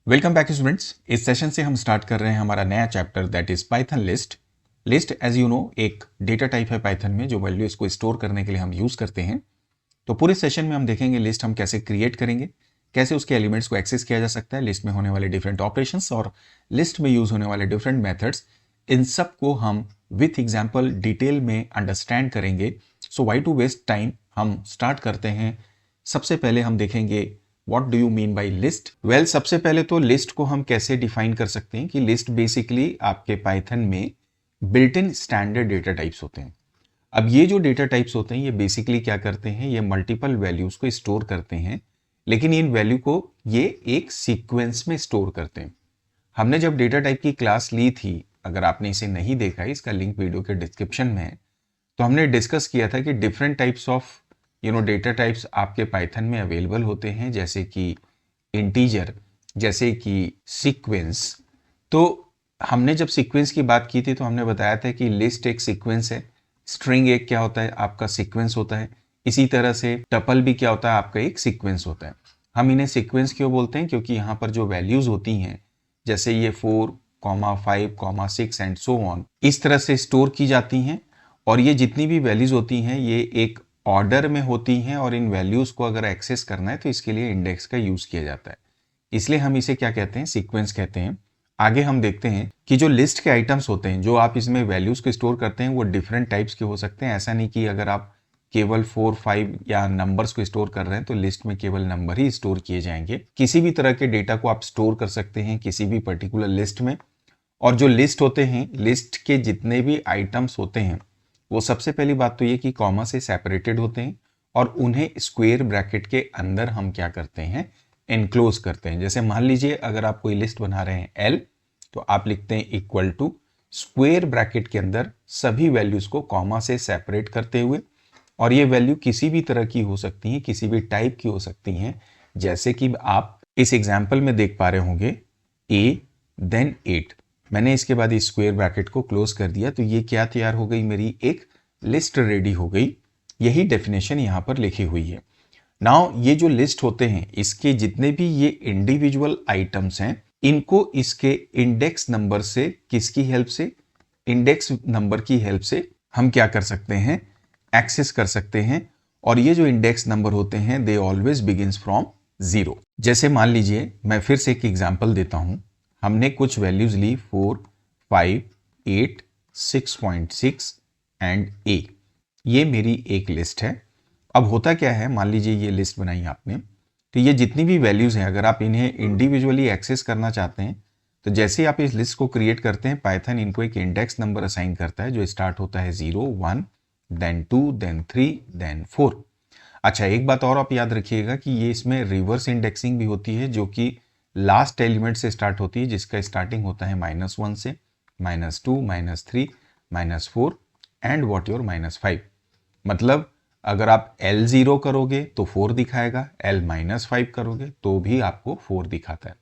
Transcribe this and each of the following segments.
Welcome back students. इस session से हम स्टार्ट कर रहे हैं हमारा नया chapter that is Python list. List as you know एक डेटा टाइप है पाइथन में जो वैल्यूज को स्टोर करने के लिए हम यूज करते हैं। तो पूरे सेशन में हम देखेंगे लिस्ट हम कैसे क्रिएट करेंगे, कैसे उसके एलिमेंट्स को एक्सेस किया जा सकता है, लिस्ट में होने वाले डिफरेंट ऑपरेशंस और लिस्ट में यूज होने वाले डिफरेंट मेथड्स, इन सब को हम विथ एग्जाम्पल डिटेल में अंडरस्टैंड करेंगे। सो वाई टू वेस्ट टाइम, हम स्टार्ट करते हैं। सबसे पहले हम देखेंगे what do you mean by list. Well, सबसे पहले तो लिस्ट को हम कैसे डिफाइन कर सकते हैं कि लिस्ट बेसिकली आपके पाइथन में built in standard data types होते हैं। अब ये जो डेटा टाइप्स होते हैं ये बेसिकली क्या करते हैं, ये मल्टीपल वैल्यूज को स्टोर करते हैं, लेकिन इन वैल्यू को ये एक सीक्वेंस में स्टोर करते हैं। हमने जब डेटा टाइप की क्लास ली थी, अगर आपने इसे नहीं देखा है, इसका लिंक वीडियो के डिस्क्रिप्शन में है, तो हमने डिस्कस किया था कि different types of data types आपके पाइथन में अवेलेबल होते हैं, जैसे कि इंटीजर, जैसे कि सीक्वेंस। तो हमने जब सीक्वेंस की बात की थी तो हमने बताया था कि लिस्ट एक सीक्वेंस है, स्ट्रिंग एक क्या होता है, आपका सीक्वेंस होता है। इसी तरह से टपल भी क्या होता है, आपका एक सीक्वेंस होता है। हम इन्हें सीक्वेंस क्यों बोलते हैं, क्योंकि यहाँ पर जो वैल्यूज होती हैं, जैसे ये 4,5,6 एंड सो ऑन, इस तरह से स्टोर की जाती हैं। और ये जितनी भी वैल्यूज होती हैं ये एक ऑर्डर में होती हैं, और इन वैल्यूज को अगर एक्सेस करना है तो इसके लिए इंडेक्स का यूज किया जाता है, इसलिए हम इसे क्या कहते हैं, सीक्वेंस कहते हैं। आगे हम देखते हैं कि जो लिस्ट के आइटम्स होते हैं, जो आप इसमें वैल्यूज को स्टोर करते हैं, वो डिफरेंट टाइप्स के हो सकते हैं। ऐसा नहीं कि अगर आप केवल 4, 5 या नंबर्स को स्टोर कर रहे हैं तो लिस्ट में केवल नंबर ही स्टोर किए जाएंगे। किसी भी तरह के डेटा को आप स्टोर कर सकते हैं किसी भी पर्टिकुलर लिस्ट में। और जो लिस्ट होते हैं, लिस्ट के जितने भी आइटम्स होते हैं, वो सबसे पहली बात तो ये कि कॉमा से सेपरेटेड होते हैं, और उन्हें स्क्वायर ब्रैकेट के अंदर हम क्या करते हैं, एनक्लोज करते हैं। जैसे मान लीजिए अगर आप कोई लिस्ट बना रहे हैं एल, तो आप लिखते हैं इक्वल टू स्क्वायर ब्रैकेट के अंदर सभी वैल्यूज को कॉमा से सेपरेट करते हुए। और ये वैल्यू किसी भी तरह की हो सकती हैं, किसी भी टाइप की हो सकती हैं, जैसे कि आप इस एग्जाम्पल में देख पा रहे होंगे ए देन 8। मैंने इसके बाद इस स्क्वायर ब्रैकेट को क्लोज कर दिया, तो ये क्या तैयार हो गई, मेरी एक लिस्ट रेडी हो गई। यही डेफिनेशन यहाँ पर लिखी हुई है। नाउ ये जो लिस्ट होते हैं, इसके जितने भी ये इंडिविजुअल आइटम्स हैं, इनको इसके इंडेक्स नंबर से, किसकी हेल्प से, इंडेक्स नंबर की हेल्प से हम क्या कर सकते हैं, एक्सेस कर सकते हैं। और ये जो इंडेक्स नंबर होते हैं दे ऑलवेज बिगिंस फ्रॉम 0। जैसे मान लीजिए मैं फिर से एक एग्जांपल देता हूं। हमने कुछ वैल्यूज ली 4, 5, 8, 6.6 एंड ए। ये मेरी एक लिस्ट है। अब होता क्या है, मान लीजिए ये लिस्ट बनाई आपने, तो ये जितनी भी वैल्यूज हैं, अगर आप इन्हें इंडिविजुअली एक्सेस करना चाहते हैं, तो जैसे ही आप इस लिस्ट को क्रिएट करते हैं, पाइथन इनको एक इंडेक्स नंबर असाइन करता है जो स्टार्ट होता है 0, 1, देन 2, देन 3, देन 4। अच्छा, एक बात और आप याद रखिएगा कि ये इसमें रिवर्स इंडेक्सिंग भी होती है, जो कि लास्ट एलिमेंट से स्टार्ट होती है, जिसका स्टार्टिंग होता है -1 से, -2, -3, -4 एंड वॉट योर -5। मतलब अगर आप L0 करोगे तो 4 दिखाएगा, L-5 करोगे तो भी आपको 4 दिखाता है।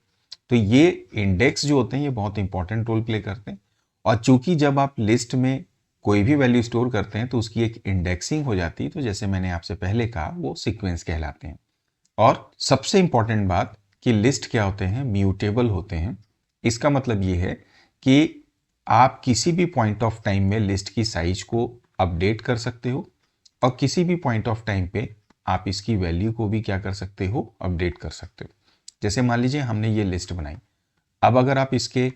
तो ये इंडेक्स जो होते हैं ये बहुत इंपॉर्टेंट रोल प्ले करते हैं। और चूंकि जब आप लिस्ट में कोई भी वैल्यू स्टोर करते हैं तो उसकी एक इंडेक्सिंग हो जाती है, तो जैसे मैंने आपसे पहले कहा, वो सीक्वेंस कहलाते हैं। और सबसे इंपॉर्टेंट बात कि लिस्ट क्या होते हैं, म्यूटेबल होते हैं। इसका मतलब ये है कि आप किसी भी पॉइंट ऑफ टाइम में लिस्ट की साइज को अपडेट कर सकते हो, और किसी भी पॉइंट ऑफ टाइम पे आप इसकी वैल्यू को भी क्या कर सकते हो, अपडेट कर सकते हो। जैसे मान लीजिए हमने ये लिस्ट बनाई। अब अगर आप इसके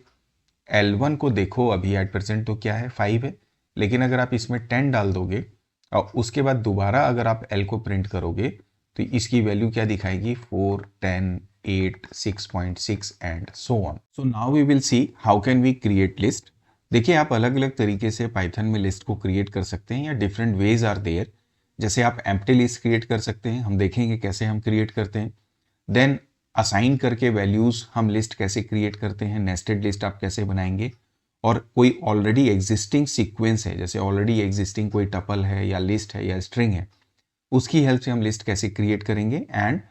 L1 को देखो, अभी एट परसेंट तो क्या है, 5 है, लेकिन अगर आप इसमें 10 डाल दोगे और उसके बाद दोबारा अगर आप L को प्रिंट करोगे, तो इसकी वैल्यू क्या दिखाएगी, 4, 10, 8, 6.6 and so on. So now we will see how can we create list. देखिए, आप अलग अलग तरीके से पाइथन में लिस्ट को क्रिएट कर सकते हैं, या डिफरेंट वेज आर देयर। जैसे आप एम्प्टी लिस्ट क्रिएट कर सकते हैं, हम देखेंगे कैसे हम क्रिएट करते हैं। देन असाइन करके वैल्यूज हम लिस्ट कैसे क्रिएट करते हैं, नेस्टेड लिस्ट आप कैसे बनाएंगे। और कोई ऑलरेडी एग्जिस्टिंग सीक्वेंस है, जैसे ऑलरेडी एग्जिस्टिंग कोई टपल है या लिस्ट है या स्ट्रिंग है, उसकी हेल्प से हम लिस्ट कैसे क्रिएट करेंगे। एंड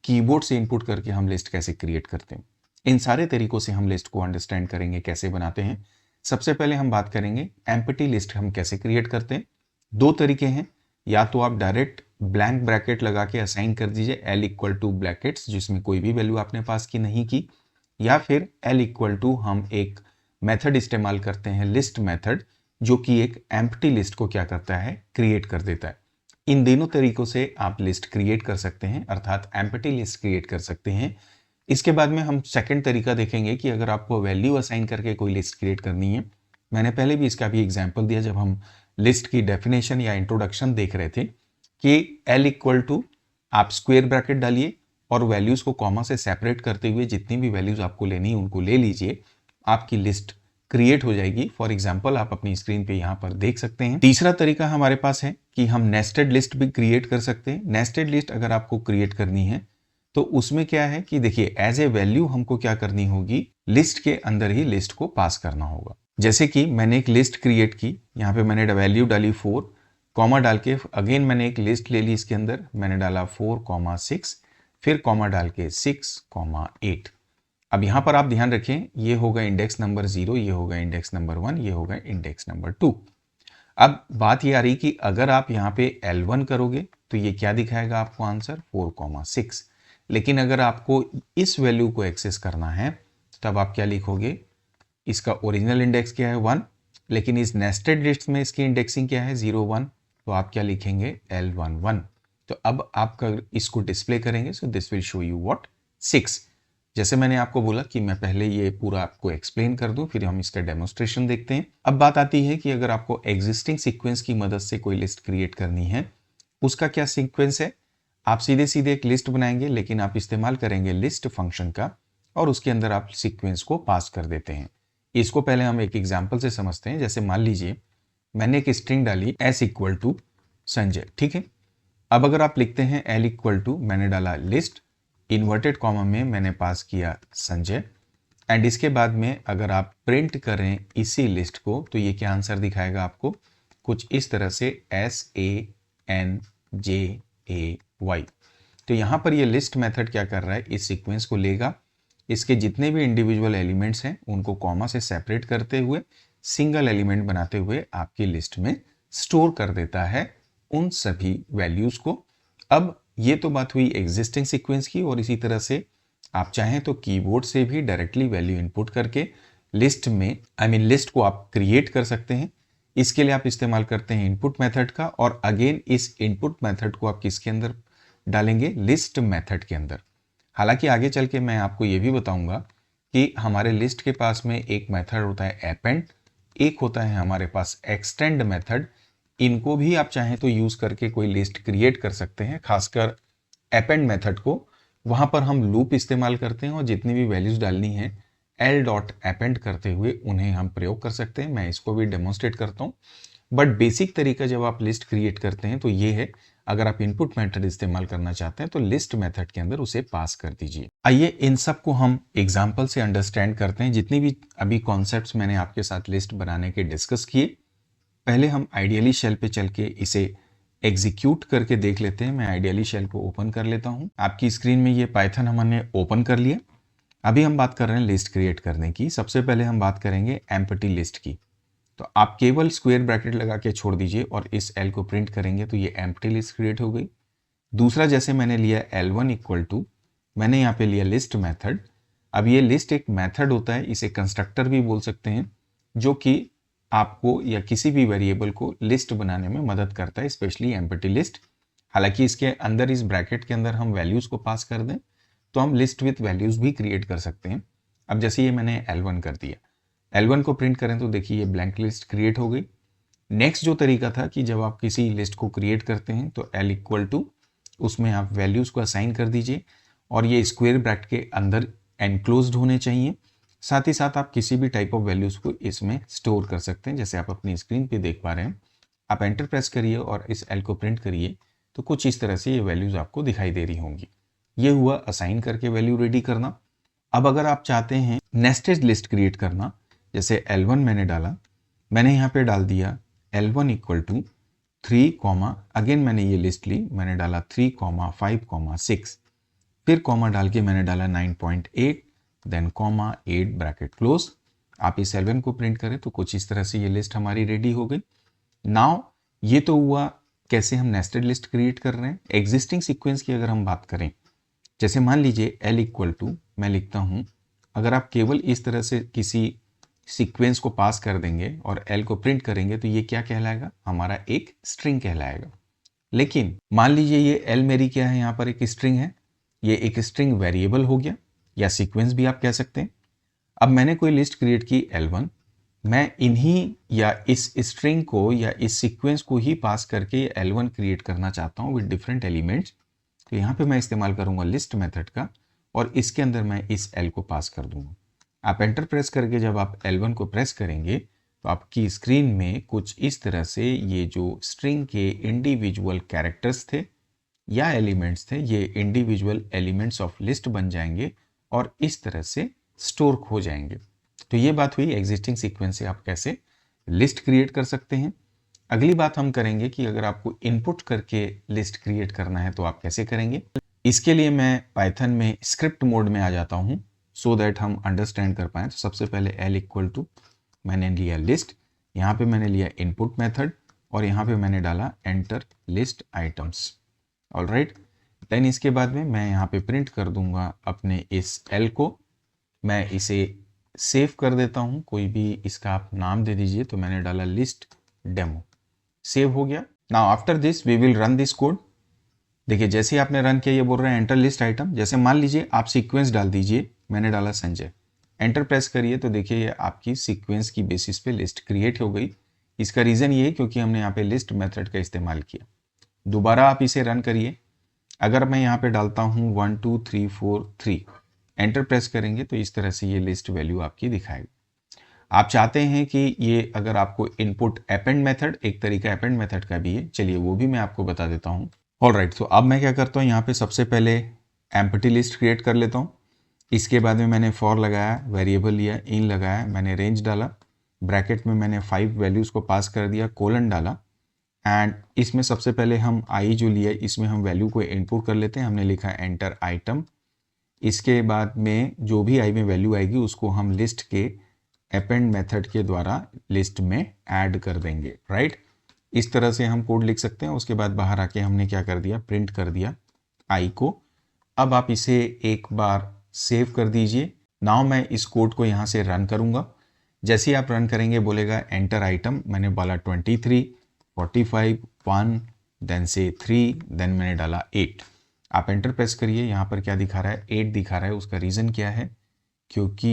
कीबोर्ड से इनपुट करके हम लिस्ट कैसे क्रिएट करते हैं। इन सारे तरीकों से हम लिस्ट को अंडरस्टैंड करेंगे कैसे बनाते हैं। सबसे पहले हम बात करेंगे एम्प्टी लिस्ट हम कैसे क्रिएट करते हैं। दो तरीके हैं, या तो आप डायरेक्ट ब्लैंक ब्रैकेट लगा के असाइन कर दीजिए L = ब्रैकेट्स, जिसमें कोई भी वैल्यू आपने पास की नहीं की, या फिर L इक्वल टू हम एक मेथड इस्तेमाल करते हैं लिस्ट मेथड, जो कि एक एम्प्टी लिस्ट को क्या करता है, क्रिएट कर देता है। इन दोनों तरीकों से आप लिस्ट क्रिएट कर सकते हैं, अर्थात एम्प्टी लिस्ट क्रिएट कर सकते हैं। इसके बाद में हम सेकंड तरीका देखेंगे कि अगर आपको वैल्यू असाइन करके कोई लिस्ट क्रिएट करनी है। मैंने पहले भी इसका भी एग्जाम्पल दिया जब हम लिस्ट की डेफिनेशन या इंट्रोडक्शन देख रहे थे कि L इक्वल टू आप स्क्वायर ब्रैकेट डालिए और वैल्यूज को कॉमा से सेपरेट करते हुए जितनी भी वैल्यूज आपको लेनी है उनको ले लीजिए, आपकी लिस्ट क्रिएट हो जाएगी। फॉर एग्जाम्पल आप अपनी स्क्रीन पे यहाँ पर देख सकते हैं। तीसरा तरीका हमारे पास है कि हम नेस्टेड लिस्ट भी क्रिएट कर सकते हैं। नेस्टेड लिस्ट अगर आपको क्रिएट करनी है तो उसमें क्या है कि देखिए एज ए वैल्यू हमको क्या करनी होगी, लिस्ट के अंदर ही लिस्ट को पास करना होगा। जैसे कि मैंने एक लिस्ट क्रिएट की, यहाँ पे मैंने वैल्यू डाली 4, कॉमा डाल के अगेन मैंने एक लिस्ट ले ली, इसके अंदर मैंने डाला 4,6, फिर कॉमा डाल के 6,8। अब यहाँ पर आप ध्यान रखें, ये होगा इंडेक्स नंबर 0, ये होगा इंडेक्स नंबर 1, ये होगा इंडेक्स नंबर 2। अब बात ये आ रही कि अगर आप यहाँ पे L1 करोगे तो ये क्या दिखाएगा आपको आंसर, 4,6। लेकिन अगर आपको इस वैल्यू को एक्सेस करना है तब आप क्या लिखोगे, इसका ओरिजिनल इंडेक्स क्या है 1, लेकिन इस नेस्टेड लिस्ट में इसकी इंडेक्सिंग क्या है 0, 1, तो आप क्या लिखेंगे L11। तो अब आप इसको डिस्प्ले करेंगे, so this will show you what 6। जैसे मैंने आपको बोला कि मैं पहले ये पूरा आपको एक्सप्लेन कर दूं, फिर हम इसका डेमोन्स्ट्रेशन देखते हैं। अब बात आती है कि अगर आपको एग्जिस्टिंग सीक्वेंस की मदद से कोई लिस्ट क्रिएट करनी है, उसका क्या सीक्वेंस है। आप सीधे सीधे एक लिस्ट बनाएंगे, लेकिन आप इस्तेमाल करेंगे लिस्ट फंक्शन का और उसके अंदर आप सीक्वेंस को पास कर देते हैं। इसको पहले हम एक एग्जाम्पल से समझते हैं। जैसे मान लीजिए मैंने एक स्ट्रिंग डाली S इक्वल टू संजय, ठीक है। अब अगर आप लिखते हैं L इक्वल टू, मैंने डाला लिस्ट, इन्वर्टेड कॉमा में मैंने पास किया संजय, एंड इसके बाद में अगर आप प्रिंट करें इसी लिस्ट को तो ये क्या आंसर दिखाएगा आपको, कुछ इस तरह से SANJAY। तो यहाँ पर ये लिस्ट मेथड क्या कर रहा है, इस सीक्वेंस को लेगा, इसके जितने भी इंडिविजुअल एलिमेंट्स हैं उनको कॉमा से सेपरेट करते हुए सिंगल एलिमेंट बनाते हुए आपकी लिस्ट में स्टोर कर देता है उन सभी वैल्यूज को। अब ये तो बात हुई एग्जिस्टिंग सीक्वेंस की, और इसी तरह से आप चाहें तो कीबोर्ड से भी डायरेक्टली वैल्यू इनपुट करके लिस्ट में लिस्ट को आप क्रिएट कर सकते हैं। इसके लिए आप इस्तेमाल करते हैं इनपुट मेथड का, और अगेन इस इनपुट मेथड को आप किसके अंदर डालेंगे, लिस्ट मेथड के अंदर। हालांकि आगे चल के मैं आपको ये भी बताऊंगा कि हमारे लिस्ट के पास में एक मेथड होता है अपेंड, एक होता है हमारे पास एक्सटेंड मेथड। इनको भी आप चाहें तो यूज करके कोई लिस्ट क्रिएट कर सकते हैं। खासकर अपेंड मेथड को, वहां पर हम लूप इस्तेमाल करते हैं और जितनी भी वैल्यूज डालनी है L.append करते हुए उन्हें हम प्रयोग कर सकते हैं। मैं इसको भी डेमोन्स्ट्रेट करता हूँ, बट बेसिक तरीका जब आप लिस्ट क्रिएट करते हैं तो ये है, अगर आप इनपुट मेथड इस्तेमाल करना चाहते हैं तो लिस्ट मेथड के अंदर उसे पास कर दीजिए। आइए इन सब को हम एग्जांपल से अंडरस्टैंड करते हैं। जितनी भी अभी कॉन्सेप्ट्स मैंने आपके साथ लिस्ट बनाने के डिस्कस किए, पहले हम आइडियली शेल पे चल के इसे एग्जीक्यूट करके देख लेते हैं। मैं आइडियली शेल को ओपन कर लेता हूं। आपकी स्क्रीन में ये पाइथन हमने ओपन कर लिया। अभी हम बात कर रहे हैं लिस्ट क्रिएट करने की। सबसे पहले हम बात करेंगे एम्प्टी लिस्ट की। तो आप केवल स्क्वायर ब्रैकेट लगा के छोड़ दीजिए और इस L को प्रिंट करेंगे तो ये एम्प्टी लिस्ट क्रिएट हो गई। दूसरा, जैसे मैंने लिया L1 इक्वल टू, मैंने यहाँ पे लिया लिस्ट मेथड। अब ये लिस्ट एक मेथड होता है, इसे कंस्ट्रक्टर भी बोल सकते हैं, जो कि आपको या किसी भी वेरिएबल को लिस्ट बनाने में मदद करता है, स्पेशली एम्प्टी लिस्ट। हालांकि इसके अंदर, इस ब्रैकेट के अंदर हम वैल्यूज को पास कर दें तो हम लिस्ट विथ वैल्यूज भी क्रिएट कर सकते हैं। अब जैसे ये मैंने L1 कर दिया, L1 को प्रिंट करें तो देखिए ये ब्लैंक लिस्ट क्रिएट हो गई। नेक्स्ट जो तरीका था कि जब आप किसी लिस्ट को क्रिएट करते हैं तो L इक्वल टू, उसमें आप वैल्यूज को असाइन कर दीजिए और ये स्क्वायर ब्रैकेट के अंदर एनक्लोज्ड होने चाहिए। साथ ही साथ आप किसी भी टाइप ऑफ वैल्यूज को इसमें स्टोर कर सकते हैं। जैसे आप अपनी स्क्रीन पे देख पा रहे हैं, आप एंटर प्रेस करिए और इस L को प्रिंट करिए तो कुछ इस तरह से ये वैल्यूज आपको दिखाई दे रही होंगी। ये हुआ असाइन करके वैल्यू रेडी करना। अब अगर आप चाहते हैं नेस्टेड लिस्ट क्रिएट करना, जैसे L1 मैंने डाला, मैंने यहाँ पे डाल दिया L1 इक्वल टू 3, अगेन मैंने ये लिस्ट ली, मैंने डाला 3, 5, 6, फिर कॉमा डाल के मैंने डाला 9.8, देन 8 ब्रैकेट क्लोज। आप इस L1 को प्रिंट करें तो कुछ इस तरह से ये लिस्ट हमारी रेडी हो गई। नाउ ये तो हुआ कैसे हम नेस्टेड लिस्ट क्रिएट कर रहे हैं। एग्जिस्टिंग सीक्वेंस की अगर हम बात करें, जैसे मान लीजिए L इक्वल टू, मैं लिखता हूँ अगर आप केवल इस तरह से किसी सीक्वेंस को पास कर देंगे और एल को प्रिंट करेंगे तो ये क्या कहलाएगा, हमारा एक स्ट्रिंग कहलाएगा। लेकिन मान लीजिए ये एल मेरी क्या है, यहाँ पर एक स्ट्रिंग है, ये एक स्ट्रिंग वेरिएबल हो गया या सीक्वेंस भी आप कह सकते हैं। अब मैंने कोई लिस्ट क्रिएट की L1, मैं इन्हीं या इस स्ट्रिंग को या इस सीक्वेंस को ही पास करके L1 क्रिएट करना चाहता हूँ विद डिफरेंट एलिमेंट्स। तो यहाँ पे मैं इस्तेमाल करूँगा लिस्ट मेथड का और इसके अंदर मैं इस L को पास कर दूँगा। आप एंटर प्रेस करके जब आप L1 को प्रेस करेंगे तो आपकी स्क्रीन में कुछ इस तरह से ये जो स्ट्रिंग के इंडिविजुअल कैरेक्टर्स थे या एलिमेंट्स थे, ये इंडिविजुअल एलिमेंट्स ऑफ लिस्ट बन जाएंगे और इस तरह से स्टोर हो जाएंगे। तो ये बात हुई एग्जिस्टिंग सीक्वेंस से आप कैसे लिस्ट क्रिएट कर सकते हैं। अगली बात हम करेंगे कि अगर आपको इनपुट करके लिस्ट क्रिएट करना है तो आप कैसे करेंगे। इसके लिए मैं पाइथन में स्क्रिप्ट मोड में आ जाता हूँ सो दैट हम अंडरस्टैंड कर पाएँ। तो सबसे पहले L इक्वल टू मैंने लिया लिस्ट, यहाँ पे मैंने लिया इनपुट मेथड और यहाँ पे मैंने डाला enter list items. Alright, then इसके बाद में मैं यहाँ पे प्रिंट कर दूंगा अपने इस L को। मैं इसे सेव कर देता हूँ, कोई भी इसका आप नाम दे दीजिए। तो मैंने डाला लिस्ट डेमो, सेव हो गया। Now after this we will run this code. देखिए जैसे ही आपने रन किया ये बोल रहा है एंटर लिस्ट आइटम। जैसे मान लीजिए आप सीक्वेंस डाल दीजिए, मैंने डाला संजय, एंटर प्रेस करिए तो देखिए ये आपकी सीक्वेंस की बेसिस पे लिस्ट क्रिएट हो गई। इसका रीज़न ये है क्योंकि हमने यहाँ पे लिस्ट मेथड का इस्तेमाल किया। दोबारा आप इसे रन करिए। अगर मैं यहाँ पे डालता हूँ 1 2 3 4 3, एंटर प्रेस करेंगे तो इस तरह से ये लिस्ट वैल्यू आपकी दिखाएगी। आप चाहते हैं कि ये अगर आपको इनपुट अपेंड मेथड, एक तरीका अपेंड मेथड का भी है, चलिए वो भी मैं आपको बता देता हूँ। ऑलराइट, तो अब मैं क्या करता हूँ, यहाँ पे सबसे पहले एम्प्टी लिस्ट क्रिएट कर लेता हूँ। इसके बाद में मैंने फॉर लगाया, वेरिएबल लिया, इन लगाया, मैंने रेंज डाला, ब्रैकेट में मैंने 5 वैल्यूज़ को पास कर दिया, कोलन डाला एंड इसमें सबसे पहले हम आई जो लिया इसमें हम वैल्यू को इनपुट कर लेते हैं। हमने लिखा एंटर आइटम। इसके बाद में जो भी आई में वैल्यू आएगी उसको हम लिस्ट के अपेंड मेथड के द्वारा लिस्ट में ऐड कर देंगे। राइट, इस तरह से हम कोड लिख सकते हैं। उसके बाद बाहर आके हमने क्या कर दिया, प्रिंट कर दिया आई को। अब आप इसे एक बार सेव कर दीजिए। नाउ मैं इस कोड को यहाँ से रन करूँगा। जैसे ही आप रन करेंगे बोलेगा एंटर आइटम, मैंने बोला 23 45 1 देन से 3 देन मैंने डाला 8। आप एंटर प्रेस करिए, यहाँ पर क्या दिखा रहा है, 8 दिखा रहा है। उसका रीज़न क्या है, क्योंकि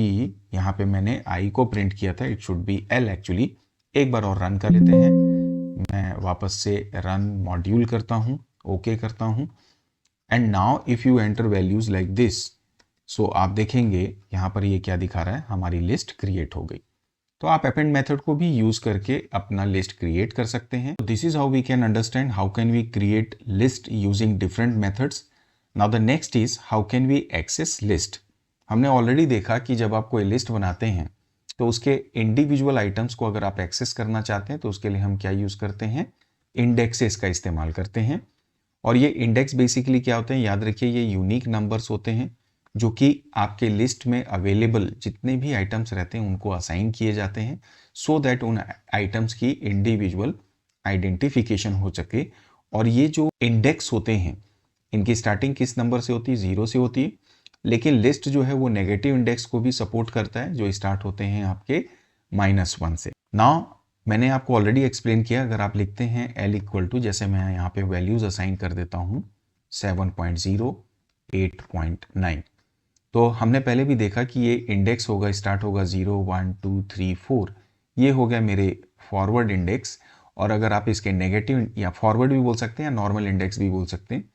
यहाँ पे मैंने आई को प्रिंट किया था, it should be L actually. एक बार और रन कर लेते हैं। मैं वापस से रन मॉड्यूल करता हूँ, ओके करता हूँ and now if you enter values like this, so आप देखेंगे यहाँ पर ये क्या दिखा रहा है, हमारी लिस्ट क्रिएट हो गई। तो आप अपेंड मेथड को भी यूज करके अपना लिस्ट क्रिएट कर सकते हैं। This is how we can understand how can we create list using different methods. Now the next is how can we access list. हमने ऑलरेडी देखा कि जब आप कोई लिस्ट बनाते हैं तो उसके इंडिविजुअल आइटम्स को अगर आप एक्सेस करना चाहते हैं तो उसके लिए हम क्या यूज करते हैं, इंडेक्सेस का इस्तेमाल करते हैं। और ये इंडेक्स बेसिकली क्या होते हैं, याद रखिए ये यूनिक नंबर्स होते हैं जो कि आपके लिस्ट में अवेलेबल जितने भी आइटम्स रहते हैं उनको असाइन किए जाते हैं सो दैट उन आइटम्स की इंडिविजुअल आइडेंटिफिकेशन हो सके। और ये जो इंडेक्स होते हैं इनकी स्टार्टिंग किस नंबर से होती है, 0 से होती है। लेकिन लिस्ट जो है वो नेगेटिव इंडेक्स को भी सपोर्ट करता है जो स्टार्ट होते हैं आपके -1 से। नाउ मैंने आपको ऑलरेडी एक्सप्लेन किया, अगर आप लिखते हैं L इक्वल टू, जैसे मैं यहाँ पे वैल्यूज असाइन कर देता हूँ 7.0 8.9, तो हमने पहले भी देखा कि ये इंडेक्स होगा, स्टार्ट होगा 0 1 2 3 4, ये हो गया मेरे फॉरवर्ड इंडेक्स। और अगर आप इसके नेगेटिव या फॉरवर्ड भी बोल सकते हैं या नॉर्मल इंडेक्स भी बोल सकते हैं।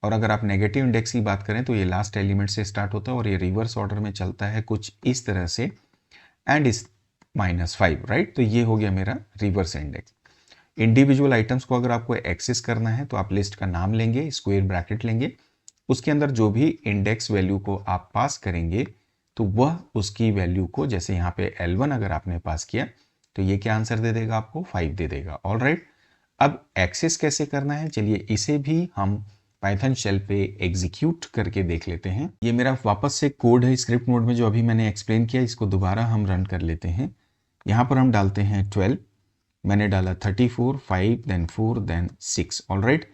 और अगर आप नेगेटिव इंडेक्स की बात करें तो ये लास्ट एलिमेंट से स्टार्ट होता है और ये रिवर्स ऑर्डर में चलता है कुछ इस तरह से एंड इस -5। राइट, तो ये हो गया मेरा रिवर्स इंडेक्स। इंडिविजुअल आइटम्स को अगर आपको एक्सेस करना है तो आप लिस्ट का नाम लेंगे, स्क्वायर ब्रैकेट लेंगे, उसके अंदर जो भी इंडेक्स वैल्यू को आप पास करेंगे तो वह उसकी वैल्यू को, जैसे यहाँ पे L1 अगर आपने पास किया तो ये क्या आंसर दे देगा, आपको 5 दे देगा। ऑलराइट, अब एक्सेस कैसे करना है, चलिए इसे भी हम पाइथन शेल पे एग्जीक्यूट करके देख लेते हैं। ये मेरा वापस से कोड है स्क्रिप्ट मोड में जो अभी मैंने एक्सप्लेन किया, इसको दोबारा हम रन कर लेते हैं। यहाँ पर हम डालते हैं 12, मैंने डाला 34 5 देन 4 देन 6। ऑलराइट,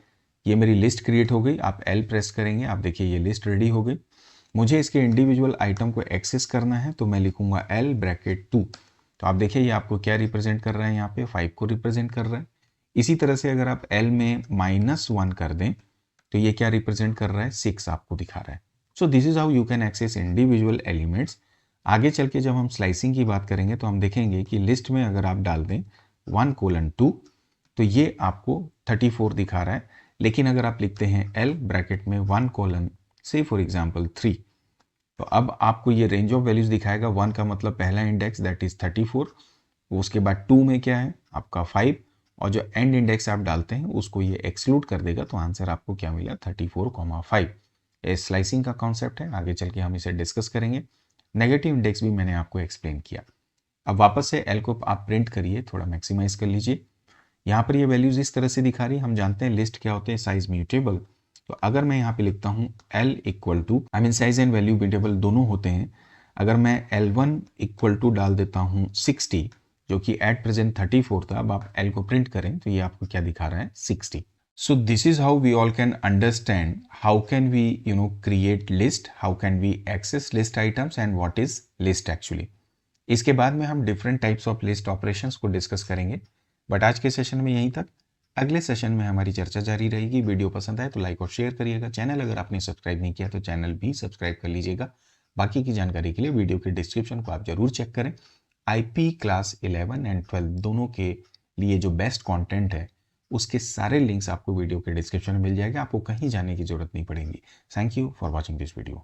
ये मेरी लिस्ट क्रिएट हो गई। आप L प्रेस करेंगे, आप देखिए ये लिस्ट रेडी हो गई। मुझे इसके इंडिविजुअल आइटम को एक्सेस करना है तो मैं लिखूंगा L ब्रैकेट 2। तो आप देखिए ये आपको क्या रिप्रेजेंट कर रहा है, यहाँ पे 5 को रिप्रेजेंट कर रहा है। इसी तरह से अगर आप L में -1 कर दें तो ये क्या रिप्रेजेंट कर रहा है, 6 आपको दिखा रहा है। So this is how you can access individual elements. आगे चल के जब हम स्लाइसिंग की बात करेंगे तो हम देखेंगे कि लिस्ट में अगर आप डाल दें 1:2 तो ये आपको 34 दिखा रहा है। लेकिन अगर आप लिखते हैं L ब्रैकेट में 1: से फॉर एग्जाम्पल 3 तो अब आपको ये रेंज ऑफ वैल्यूज दिखाएगा। 1 का मतलब पहला इंडेक्स दैट इज 34, उसके बाद 2 में क्या है आपका 5, और जो एंड इंडेक्स आप डालते हैं उसको ये एक्सक्लूड कर देगा। तो आंसर आपको क्या मिला 34,5। ये स्लाइसिंग का कॉन्सेप्ट है, आगे चल के हम इसे डिस्कस करेंगे। नेगेटिव इंडेक्स भी मैंने आपको एक्सप्लेन किया। अब वापस से L को आप प्रिंट करिए, थोड़ा मैक्सिमाइज कर लीजिए। यहाँ पर ये वैल्यूज इस तरह से दिखा रही है। हम जानते हैं लिस्ट क्या होते हैं, साइज म्यूटेबल। तो अगर मैं यहाँ पे लिखता हूँ L equal to, I mean size and value mutable दोनों होते हैं। अगर मैं L1 इक्वल टू डाल देता हूँ 60 जो कि एट प्रेजेंट 34 था, अब आप L को प्रिंट करें तो ये आपको क्या दिखा रहा है 60। So this is how we all can understand how can we create list, how can we access list items and what is list actually. इसके बाद में हम different types of list operations को डिस्कस करेंगे। बट आज के session में यहीं तक। अगले सेशन में हमारी चर्चा जारी रहेगी। वीडियो पसंद आए तो लाइक और शेयर करिएगा। चैनल अगर आपने सब्सक्राइब नहीं किया तो चैनल भी सब्सक्राइब कर लीजिएगा। बाकी की जानकारी के लिए वीडियो के डिस्क्रिप्शन को आप जरूर चेक करें। IP क्लास 11 एंड 12 दोनों के लिए जो बेस्ट कंटेंट है उसके सारे लिंक्स आपको वीडियो के डिस्क्रिप्शन में मिल जाएगा। आपको कहीं जाने की जरूरत नहीं पड़ेगी। Thank you for watching this video.